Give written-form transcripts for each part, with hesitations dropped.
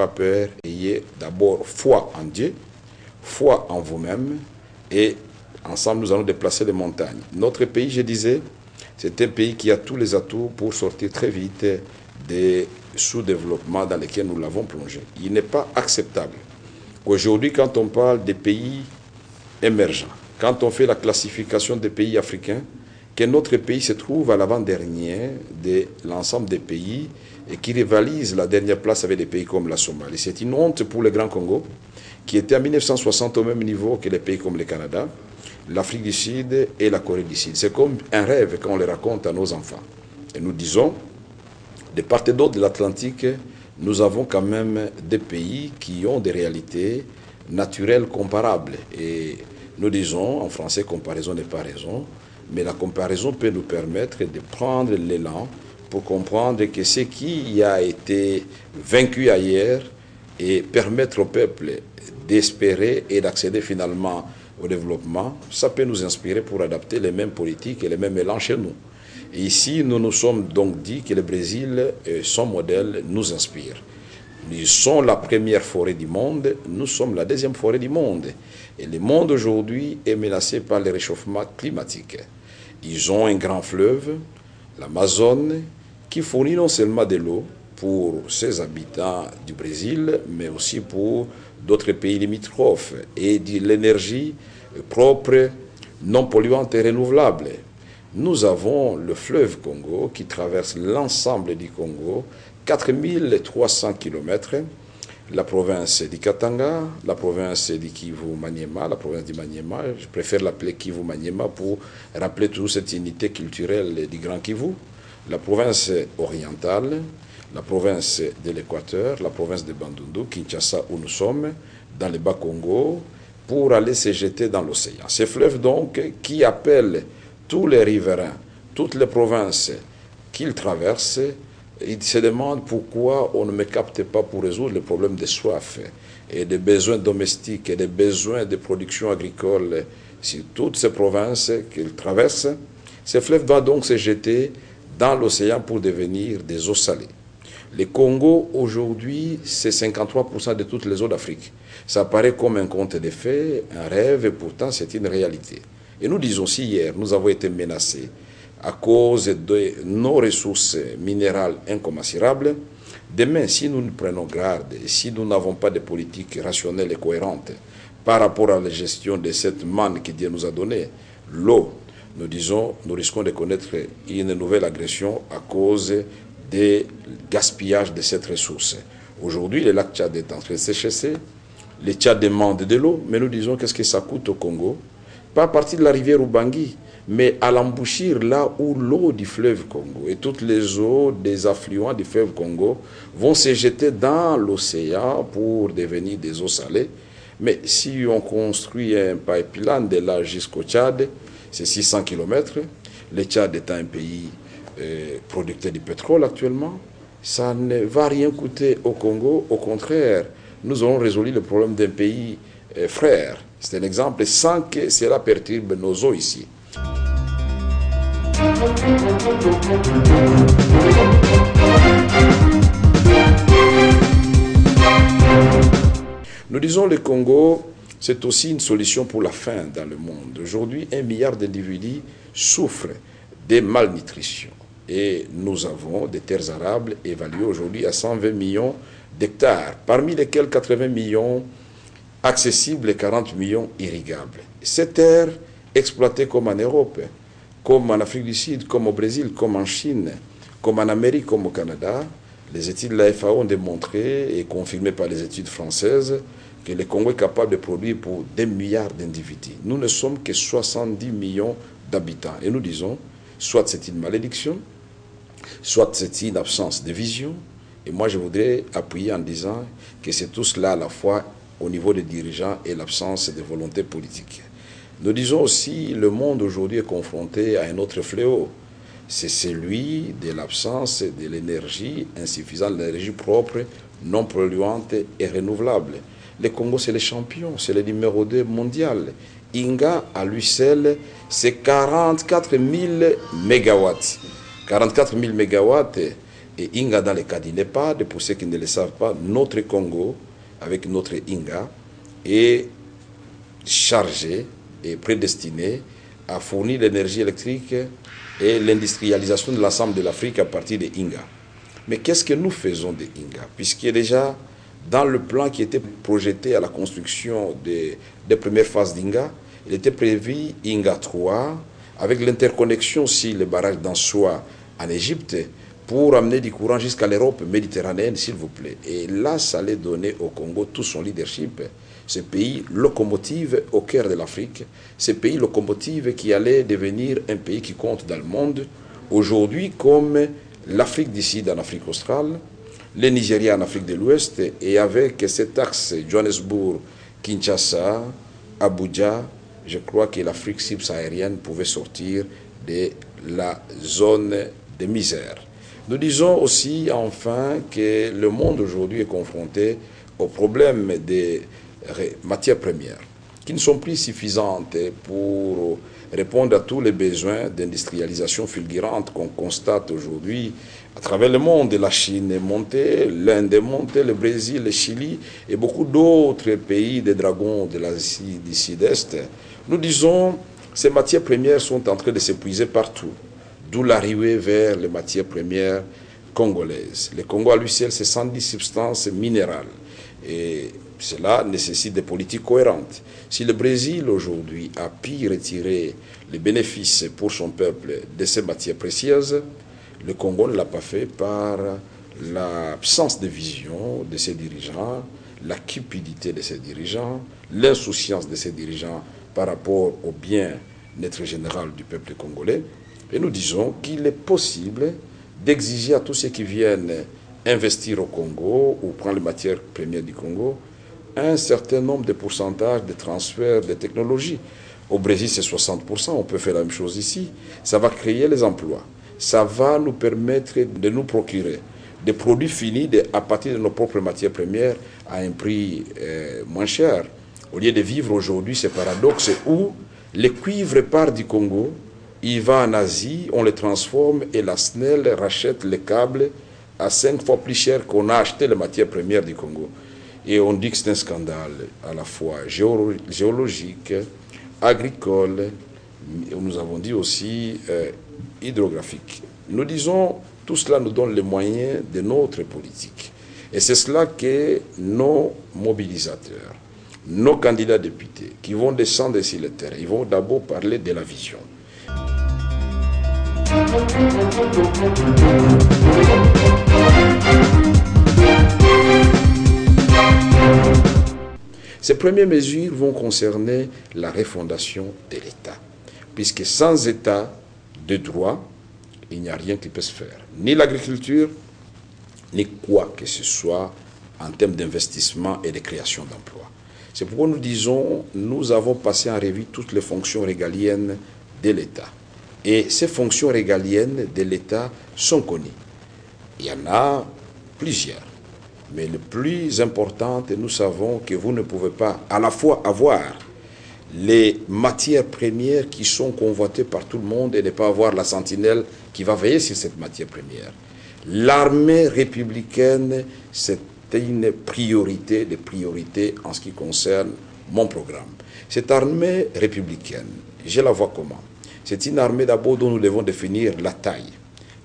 pas peur, ayez d'abord foi en Dieu, foi en vous-même, et ensemble nous allons déplacer les montagnes. Notre pays, je disais, c'est un pays qui a tous les atouts pour sortir très vite des sous-développements dans lesquels nous l'avons plongé. Il n'est pas acceptable qu'aujourd'hui, quand on parle des pays émergents, quand on fait la classification des pays africains, que notre pays se trouve à l'avant-dernier de l'ensemble des pays et qui rivalise la dernière place avec des pays comme la Somalie. C'est une honte pour le Grand Congo, qui était en 1960 au même niveau que les pays comme le Canada, l'Afrique du Sud et la Corée du Sud. C'est comme un rêve quand on le raconte à nos enfants. Et nous disons, de part et d'autre de l'Atlantique, nous avons quand même des pays qui ont des réalités naturelles comparables. Et nous disons, en français, comparaison n'est pas raison, mais la comparaison peut nous permettre de prendre l'élan pour comprendre que ce qui a été vaincu ailleurs et permettre au peuple d'espérer et d'accéder finalement au développement, ça peut nous inspirer pour adapter les mêmes politiques et les mêmes élans chez nous. Et ici, nous nous sommes donc dit que le Brésil, son modèle, nous inspire. Ils sont la première forêt du monde, nous sommes la deuxième forêt du monde. Et le monde aujourd'hui est menacé par le réchauffement climatique. Ils ont un grand fleuve, l'Amazone, qui fournit non seulement de l'eau pour ses habitants du Brésil, mais aussi pour d'autres pays limitrophes, et de l'énergie propre, non polluante et renouvelable. Nous avons le fleuve Congo qui traverse l'ensemble du Congo, 4300 km, la province du Katanga, la province du Kivu-Maniema, la province du Maniema, je préfère l'appeler Kivu-Maniema pour rappeler toute cette unité culturelle du Grand Kivu, la province orientale, la province de l'Équateur, la province de Bandundu, Kinshasa où nous sommes, dans le Bas-Congo, pour aller se jeter dans l'océan. Ces fleuves donc qui appellent tous les riverains, toutes les provinces qu'ils traversent, ils se demandent pourquoi on ne me capte pas pour résoudre le problème de soif et des besoins domestiques et des besoins de production agricole sur toutes ces provinces qu'ils traversent. Ces fleuves doivent donc se jeter dans l'océan pour devenir des eaux salées. Le Congo, aujourd'hui, c'est 53% de toutes les eaux d'Afrique. Ça paraît comme un conte de fées, un rêve, et pourtant c'est une réalité. Et nous disons aussi hier, nous avons été menacés à cause de nos ressources minérales incommensurables. Demain, si nous ne prenons garde et si nous n'avons pas de politique rationnelle et cohérente par rapport à la gestion de cette manne que Dieu nous a donnée, l'eau, nous disons, nous risquons de connaître une nouvelle agression à cause du gaspillage de cette ressource. Aujourd'hui, le lac Tchad est en train de sécher. Le Tchad demande de l'eau, mais nous disons qu'est-ce que ça coûte au Congo? Pas à partir de la rivière Ubangi, mais à l'embouchure là où l'eau du fleuve Congo et toutes les eaux des affluents du fleuve Congo vont se jeter dans l'océan pour devenir des eaux salées. Mais si on construit un pipeline de là jusqu'au Tchad, c'est 600 km. Le Tchad est un pays producteur de pétrole actuellement. Ça ne va rien coûter au Congo. Au contraire, nous aurons résolu le problème d'un pays frère. C'est un exemple sans que cela perturbe nos eaux ici. Nous disons le Congo, c'est aussi une solution pour la faim dans le monde. Aujourd'hui, 1 milliard d'individus souffrent de malnutrition. Et nous avons des terres arables évaluées aujourd'hui à 120 millions d'hectares, parmi lesquels 80 millions accessibles et 40 millions irrigables. Ces terres exploitées comme en Europe, comme en Afrique du Sud, comme au Brésil, comme en Chine, comme en Amérique, comme au Canada, les études de la FAO ont démontré et confirmé par les études françaises que le Congo est capable de produire pour des milliards d'individus. Nous ne sommes que 70 millions d'habitants. Et nous disons, soit c'est une malédiction, soit c'est une absence de vision. Et moi, je voudrais appuyer en disant que c'est tout cela à la fois au niveau des dirigeants et l'absence de volonté politique. Nous disons aussi que le monde aujourd'hui est confronté à un autre fléau. C'est celui de l'absence de l'énergie insuffisante, de l'énergie propre, non polluante et renouvelable. Le Congo, c'est le champion, c'est le numéro 2 mondial. Inga, à lui seul, c'est 44 000 mégawatts. 44 000 mégawatts, Et Inga dans le cas d'INEPAD, pour ceux qui ne le savent pas, notre Congo, avec notre Inga, est chargé et prédestiné à fournir l'énergie électrique et l'industrialisation de l'ensemble de l'Afrique à partir des Inga. Mais qu'est-ce que nous faisons des Inga? Puisqu'il y a déjà dans le plan qui était projeté à la construction des premières phases d'Inga, il était prévu Inga 3, avec l'interconnexion aussi, le barrage d'Ansoua en Égypte, pour amener du courant jusqu'à l'Europe méditerranéenne, s'il vous plaît. Et là, ça allait donner au Congo tout son leadership. Ce pays locomotive au cœur de l'Afrique, ce pays locomotive qui allait devenir un pays qui compte dans le monde, aujourd'hui comme l'Afrique du Sud en Afrique australe, le Nigeria en Afrique de l'Ouest, et avec cet axe Johannesburg, Kinshasa, Abuja, je crois que l'Afrique subsaharienne pouvait sortir de la zone de misère. Nous disons aussi enfin que le monde aujourd'hui est confronté au problème des matières premières qui ne sont plus suffisantes pour répondre à tous les besoins d'industrialisation fulgurante qu'on constate aujourd'hui à travers le monde. La Chine est montée, l'Inde est montée, le Brésil, le Chili et beaucoup d'autres pays des dragons de l'Asie du Sud-Est. Nous disons que ces matières premières sont en train de s'épuiser partout. D'où l'arrivée vers les matières premières congolaises. Le Congo à lui seul, c'est 110 substances minérales. Et cela nécessite des politiques cohérentes. Si le Brésil aujourd'hui a pu retirer les bénéfices pour son peuple de ces matières précieuses, le Congo ne l'a pas fait par l'absence de vision de ses dirigeants, la cupidité de ses dirigeants, l'insouciance de ses dirigeants par rapport au bien-être général du peuple congolais. Et nous disons qu'il est possible d'exiger à tous ceux qui viennent investir au Congo ou prendre les matières premières du Congo un certain nombre de pourcentages de transfert de technologies. Au Brésil, c'est 60%, on peut faire la même chose ici. Ça va créer les emplois. Ça va nous permettre de nous procurer des produits finis à partir de nos propres matières premières à un prix moins cher. Au lieu de vivre aujourd'hui ce paradoxe où le cuivre part du Congo, il va en Asie, on le transforme et la SNEL rachète les câbles à 5 fois plus cher qu'on a acheté les matières premières du Congo. Et on dit que c'est un scandale à la fois géologique, agricole, nous avons dit aussi hydrographique. Nous disons, tout cela nous donne les moyens de notre politique. Et c'est cela que nos mobilisateurs, nos candidats députés, qui vont descendre sur le terrain, ils vont d'abord parler de la vision. Ces premières mesures vont concerner la refondation de l'État, puisque sans État de droit, il n'y a rien qui peut se faire. Ni l'agriculture, ni quoi que ce soit en termes d'investissement et de création d'emplois. C'est pourquoi nous disons, nous avons passé en revue toutes les fonctions régaliennes de l'État. Et ces fonctions régaliennes de l'État sont connues. Il y en a plusieurs. Mais le plus important, nous savons que vous ne pouvez pas à la fois avoir les matières premières qui sont convoitées par tout le monde et ne pas avoir la sentinelle qui va veiller sur cette matière première. L'armée républicaine, c'est une priorité des priorités en ce qui concerne mon programme. Cette armée républicaine, je la vois comment? C'est une armée d'abord dont nous devons définir la taille,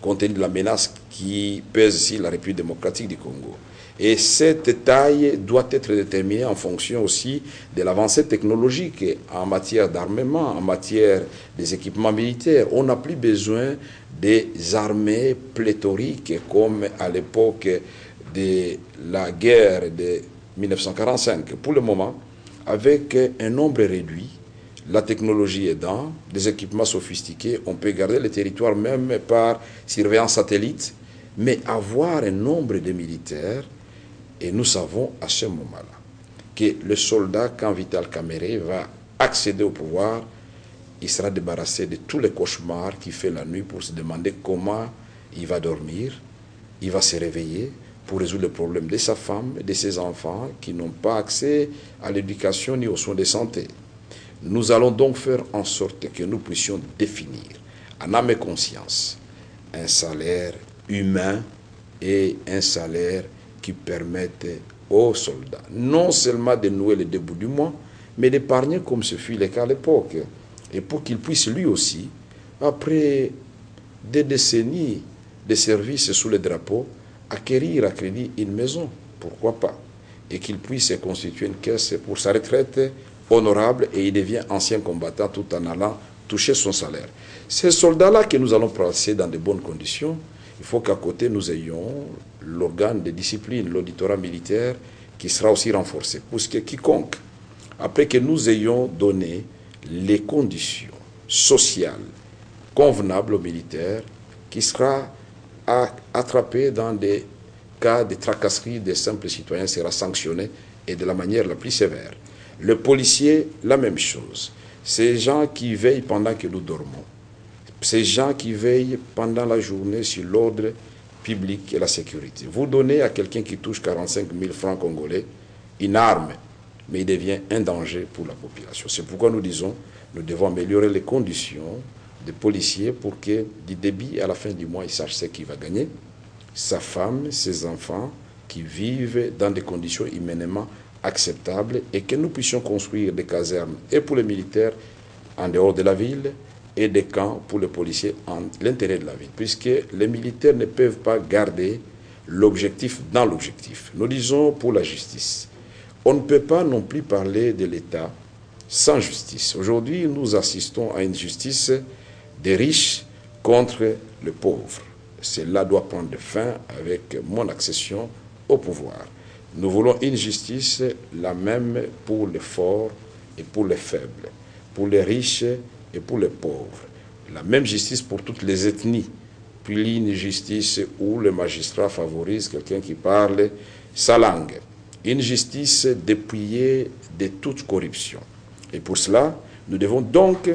compte tenu de la menace qui pèse sur la République démocratique du Congo. Et cette taille doit être déterminée en fonction aussi de l'avancée technologique en matière d'armement, en matière des équipements militaires. On n'a plus besoin des armées pléthoriques comme à l'époque de la guerre de 1945. Pour le moment, avec un nombre réduit, la technologie aidant, des équipements sophistiqués, on peut garder le territoire même par surveillance satellite, mais avoir un nombre de militaires. Et nous savons à ce moment-là que le soldat, quand Vital Kamerhe va accéder au pouvoir, il sera débarrassé de tous les cauchemars qu'il fait la nuit pour se demander comment il va dormir. Il va se réveiller pour résoudre le problème de sa femme et de ses enfants qui n'ont pas accès à l'éducation ni aux soins de santé. Nous allons donc faire en sorte que nous puissions définir, en âme et conscience, un salaire humain et un salaire qui permette aux soldats non seulement de nouer le début du mois, mais d'épargner comme ce fut le cas à l'époque. Et pour qu'il puisse lui aussi, après des décennies de services sous le drapeau, acquérir à crédit une maison, pourquoi pas, et qu'il puisse constituer une caisse pour sa retraite honorable et il devient ancien combattant tout en allant toucher son salaire. Ces soldats-là que nous allons placer dans de bonnes conditions, il faut qu'à côté nous ayons l'organe de discipline, l'auditorat militaire, qui sera aussi renforcé. Puisque quiconque, après que nous ayons donné les conditions sociales convenables aux militaires, qui sera attrapé dans des cas de tracasserie des simples citoyens sera sanctionné et de la manière la plus sévère. Le policier, la même chose. Ces gens qui veillent pendant que nous dormons, ces gens qui veillent pendant la journée sur l'ordre public et la sécurité. Vous donnez à quelqu'un qui touche 45 000 francs congolais une arme, mais il devient un danger pour la population. C'est pourquoi nous disons, nous devons améliorer les conditions des policiers pour que du début à la fin du mois, il sache ce qu'il va gagner, sa femme, ses enfants, qui vivent dans des conditions humainement acceptables et que nous puissions construire des casernes et pour les militaires en dehors de la ville et des camps pour les policiers en l'intérieur de la ville, puisque les militaires ne peuvent pas garder l'objectif dans l'objectif. Nous disons pour la justice, on ne peut pas non plus parler de l'État sans justice. Aujourd'hui, nous assistons à une justice des riches contre les pauvres. Cela doit prendre fin avec mon accession au pouvoir. Nous voulons une justice la même pour les forts et pour les faibles, pour les riches et pour les pauvres. La même justice pour toutes les ethnies. Puis une justice où le magistrat favorise quelqu'un qui parle sa langue. Une justice dépouillée de toute corruption. Et pour cela, nous devons donc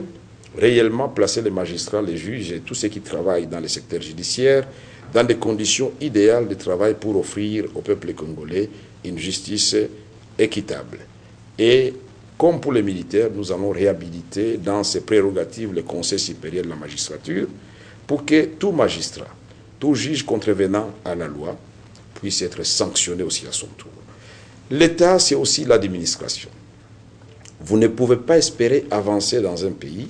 réellement placer les magistrats, les juges et tous ceux qui travaillent dans le secteur judiciaire dans des conditions idéales de travail pour offrir au peuple congolais une justice équitable. Et comme pour les militaires, nous allons réhabiliter dans ses prérogatives le Conseil supérieur de la magistrature pour que tout magistrat, tout juge contrevenant à la loi puisse être sanctionné aussi à son tour. L'État, c'est aussi l'administration. Vous ne pouvez pas espérer avancer dans un pays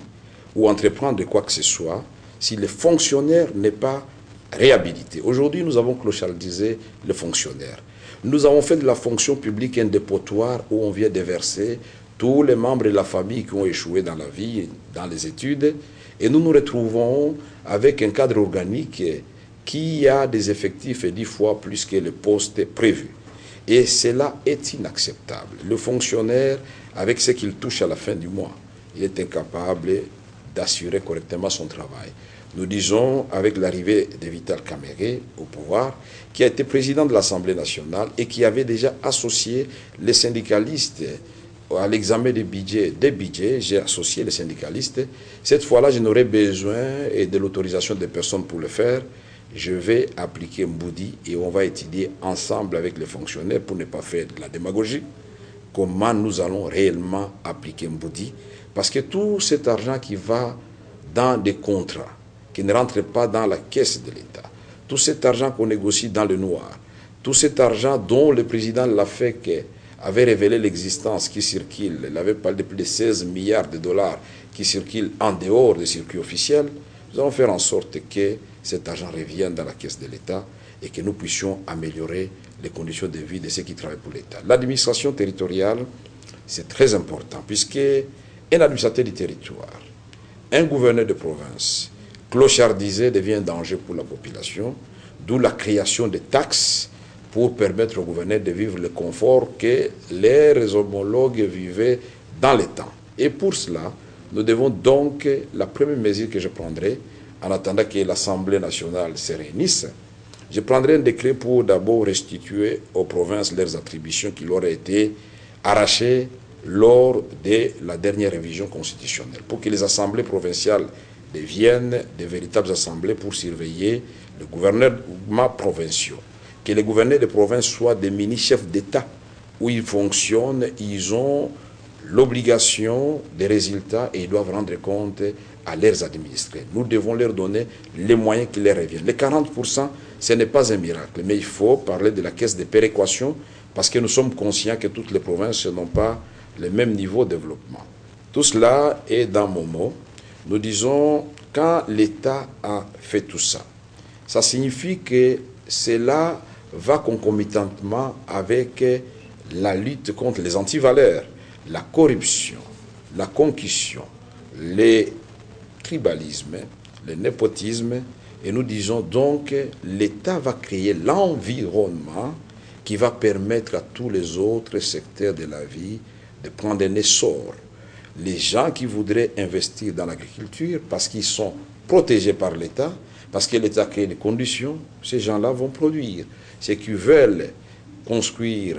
ou entreprendre quoi que ce soit si le fonctionnaire n'est pas réhabilité. Aujourd'hui, nous avons clochardisé le fonctionnaire. Nous avons fait de la fonction publique un dépotoir où on vient déverser tous les membres de la famille qui ont échoué dans la vie, dans les études, et nous nous retrouvons avec un cadre organique qui a des effectifs 10 fois plus que le poste prévu. Et cela est inacceptable. Le fonctionnaire, avec ce qu'il touche à la fin du mois, il est incapable d'assurer correctement son travail. Nous disons, avec l'arrivée de Vital Kamerhe au pouvoir, qui a été président de l'Assemblée nationale et qui avait déjà associé les syndicalistes à l'examen des budgets, j'ai associé les syndicalistes. Cette fois-là, je n'aurai besoin de l'autorisation des personnes pour le faire. Je vais appliquer Mboudi et on va étudier ensemble avec les fonctionnaires pour ne pas faire de la démagogie comment nous allons réellement appliquer Mboudi. Parce que tout cet argent qui va dans des contrats, qui ne rentre pas dans la caisse de l'État, tout cet argent qu'on négocie dans le noir, tout cet argent dont le président Lafek avait révélé l'existence qui circule, il avait parlé de plus de 16 milliards de dollars qui circulent en dehors des circuits officiels, nous allons faire en sorte que cet argent revienne dans la caisse de l'État et que nous puissions améliorer les conditions de vie de ceux qui travaillent pour l'État. L'administration territoriale, c'est très important, puisque un administrateur du territoire, un gouverneur de province, clochardisé devient un danger pour la population, d'où la création de taxes pour permettre au gouverneur de vivre le confort que les homologues vivaient dans le temps. Et pour cela, nous devons donc, la première mesure que je prendrai, en attendant que l'Assemblée nationale se réunisse, je prendrai un décret pour d'abord restituer aux provinces leurs attributions qui leur aient été arrachées lors de la dernière révision constitutionnelle, pour que les assemblées provinciales deviennent de véritables assemblées pour surveiller le gouvernement provincial, que les gouverneurs de province soient des mini-chefs d'État, où ils fonctionnent, ils ont l'obligation des résultats et ils doivent rendre compte à leurs administrés. Nous devons leur donner les moyens qui leur reviennent. Les 40%, ce n'est pas un miracle, mais il faut parler de la caisse de péréquation parce que nous sommes conscients que toutes les provinces n'ont pas le même niveau de développement. Tout cela est dans mon mot. Nous disons, quand l'État a fait tout ça, ça signifie que cela va concomitamment avec la lutte contre les antivaleurs, la corruption, la concussion, les tribalismes, le népotisme. Et nous disons donc que l'État va créer l'environnement qui va permettre à tous les autres secteurs de la vie de prendre un essor. Les gens qui voudraient investir dans l'agriculture parce qu'ils sont protégés par l'État, parce que l'État crée des conditions, ces gens-là vont produire. Ceux qui veulent construire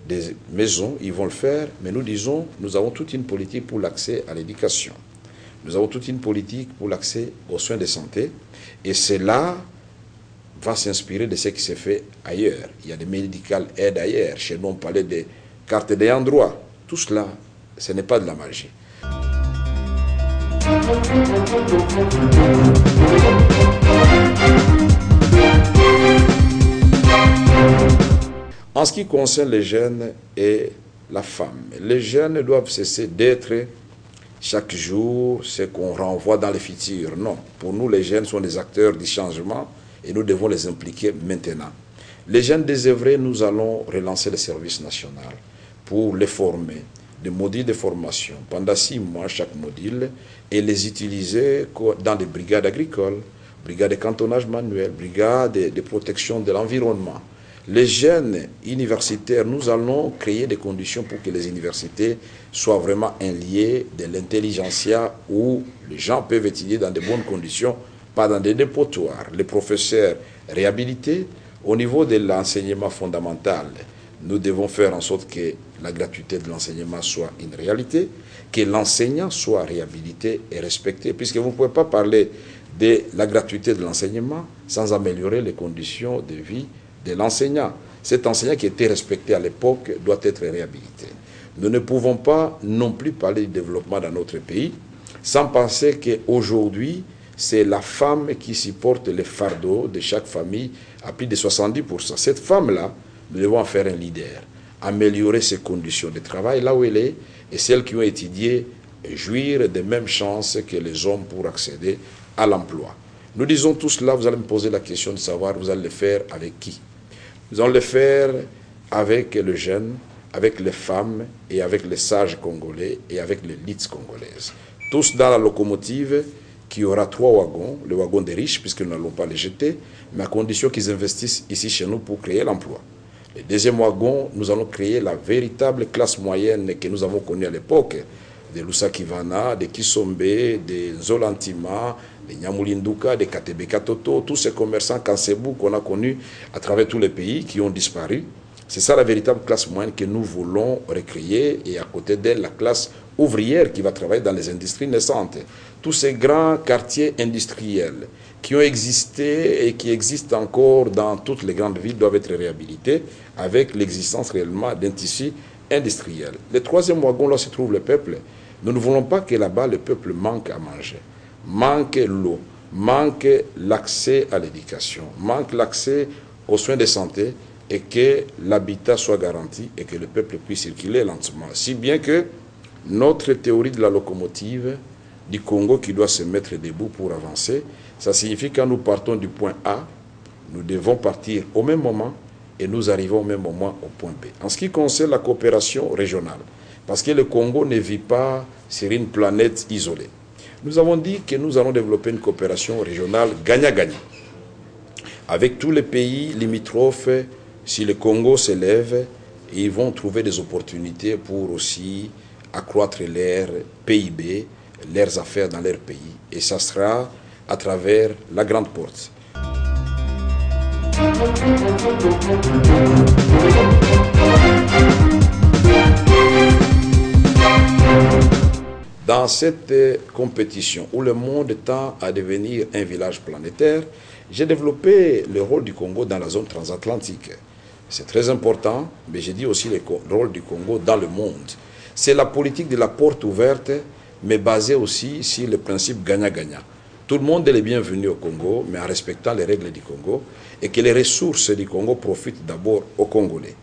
des maisons, ils vont le faire, mais nous disons, nous avons toute une politique pour l'accès à l'éducation. Nous avons toute une politique pour l'accès aux soins de santé, et cela va s'inspirer de ce qui s'est fait ailleurs. Il y a des medical aid ailleurs. Chez nous, on parlait des cartes d'ayant droit. Tout cela, ce n'est pas de la magie. En ce qui concerne les jeunes et la femme, les jeunes doivent cesser d'être chaque jour ce qu'on renvoie dans le futur. Non, pour nous, les jeunes sont des acteurs du changement et nous devons les impliquer maintenant. Les jeunes désœuvrés, nous allons relancer le service national pour les former, des modules de formation pendant 6 mois chaque module et les utiliser dans des brigades agricoles, brigades de cantonnage manuel, brigades de protection de l'environnement. Les jeunes universitaires, nous allons créer des conditions pour que les universités soient vraiment un lieu de l'intelligentsia où les gens peuvent étudier dans de bonnes conditions, pas dans des dépotoirs. Les professeurs réhabilités, au niveau de l'enseignement fondamental, nous devons faire en sorte que la gratuité de l'enseignement soit une réalité, que l'enseignant soit réhabilité et respecté, puisque vous ne pouvez pas parler de la gratuité de l'enseignement sans améliorer les conditions de vie de l'enseignant. Cet enseignant qui était respecté à l'époque doit être réhabilité. Nous ne pouvons pas non plus parler du développement dans notre pays sans penser qu'aujourd'hui, c'est la femme qui supporte les fardeaux de chaque famille à plus de 70%. Cette femme-là, nous devons en faire un leader, améliorer ses conditions de travail là où elle est, et celles qui ont étudié jouir des mêmes chances que les hommes pour accéder à l'emploi. Nous disons tout cela, vous allez me poser la question de savoir, vous allez le faire avec qui? Nous allons le faire avec le jeune, avec les femmes et avec les sages congolais et avec l'élite congolaise. Tous dans la locomotive qui aura 3 wagons, le wagon des riches, puisque nous n'allons pas les jeter, mais à condition qu'ils investissent ici chez nous pour créer l'emploi. Le deuxième wagon, nous allons créer la véritable classe moyenne que nous avons connue à l'époque, de Lusakivana, de Kisombe, de Zolantima, de Nyamulinduka, de Katebeka Toto, tous ces commerçants Kansebou qu'on a connus à travers tous les pays qui ont disparu. C'est ça la véritable classe moyenne que nous voulons recréer, et à côté d'elle, la classe ouvrière qui va travailler dans les industries naissantes. Tous ces grands quartiers industriels qui ont existé et qui existent encore dans toutes les grandes villes doivent être réhabilités avec l'existence réellement d'un tissu industriel. Le troisième wagon, là se trouve le peuple. Nous ne voulons pas que là-bas le peuple manque à manger, manque l'eau, manque l'accès à l'éducation, manque l'accès aux soins de santé, et que l'habitat soit garanti et que le peuple puisse circuler lentement. Si bien que notre théorie de la locomotive du Congo qui doit se mettre debout pour avancer, ça signifie que quand nous partons du point A, nous devons partir au même moment et nous arrivons au même moment au point B. En ce qui concerne la coopération régionale, parce que le Congo ne vit pas sur une planète isolée, nous avons dit que nous allons développer une coopération régionale gagnant-gagnant avec tous les pays limitrophes. Si le Congo s'élève, ils vont trouver des opportunités pour aussi accroître leur PIB, leurs affaires dans leur pays. Et ça sera à travers la grande porte. Dans cette compétition où le monde tend à devenir un village planétaire, j'ai développé le rôle du Congo dans la zone transatlantique. C'est très important, mais j'ai dit aussi le rôle du Congo dans le monde. C'est la politique de la porte ouverte, mais basée aussi sur le principe gagnant-gagnant. Tout le monde est le bienvenu au Congo, mais en respectant les règles du Congo, et que les ressources du Congo profitent d'abord aux Congolais.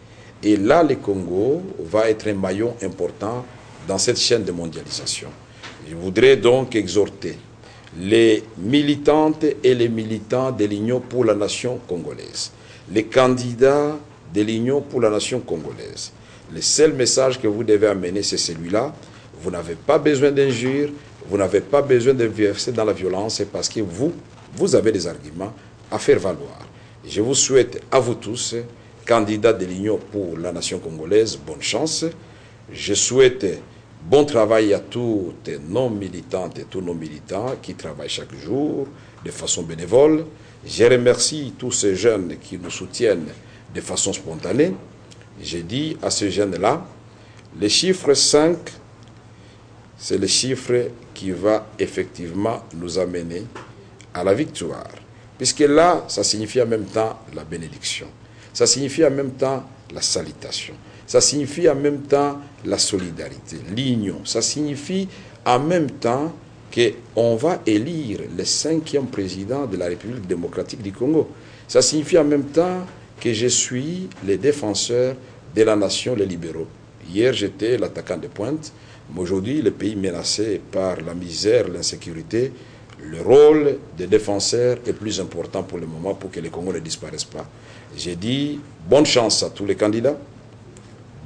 Et là, le Congo va être un maillon important dans cette chaîne de mondialisation. Je voudrais donc exhorter les militantes et les militants de l'Union pour la nation congolaise, les candidats de l'Union pour la nation congolaise. Le seul message que vous devez amener, c'est celui-là. Vous n'avez pas besoin d'injures, vous n'avez pas besoin de verser dans la violence parce que vous avez des arguments à faire valoir. Je vous souhaite à vous tous, candidats de l'Union pour la nation congolaise, bonne chance. Je souhaite bon travail à toutes nos militantes et tous nos militants qui travaillent chaque jour de façon bénévole. Je remercie tous ces jeunes qui nous soutiennent de façon spontanée. J'ai dit à ces jeunes-là, le chiffre 5, c'est le chiffre qui va effectivement nous amener à la victoire. Puisque là, ça signifie en même temps la bénédiction. Ça signifie en même temps la salutation. Ça signifie en même temps la solidarité, l'union. Ça signifie en même temps qu'on va élire le 5e président de la République démocratique du Congo. Ça signifie en même temps que je suis le défenseur de la nation, les libéraux. Hier, j'étais l'attaquant de pointe, mais aujourd'hui, le pays menacé par la misère, l'insécurité, le rôle des défenseurs est plus important pour le moment pour que le Congo ne disparaisse pas. J'ai dit bonne chance à tous les candidats,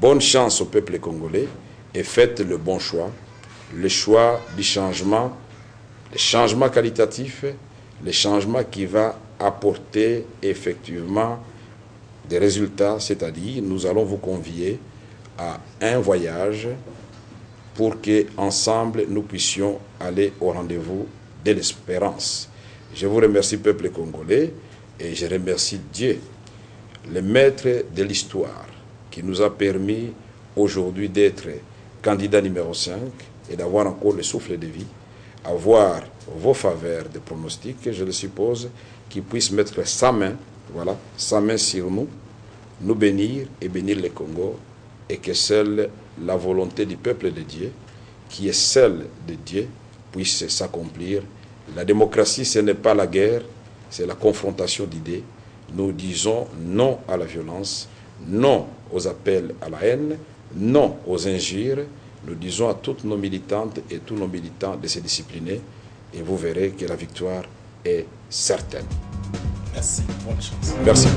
bonne chance au peuple congolais et faites le bon choix, le choix du changement, le changement qualitatif, le changement qui va apporter effectivement des résultats, c'est-à-dire nous allons vous convier à un voyage pour qu'ensemble nous puissions aller au rendez-vous de l'espérance. Je vous remercie, peuple congolais, et je remercie Dieu, le maître de l'histoire, qui nous a permis aujourd'hui d'être candidat numéro 5 et d'avoir encore le souffle de vie, avoir vos faveurs de pronostics, je le suppose, qui puisse mettre sa main, voilà, sa main sur nous, nous bénir et bénir le Congo, et que seule la volonté du peuple de Dieu, qui est celle de Dieu, puisse s'accomplir. La démocratie, ce n'est pas la guerre, c'est la confrontation d'idées. Nous disons non à la violence, non aux appels à la haine, non aux injures. Nous disons à toutes nos militantes et tous nos militants de se discipliner et vous verrez que la victoire est certaine. Merci, bonne chance. Merci.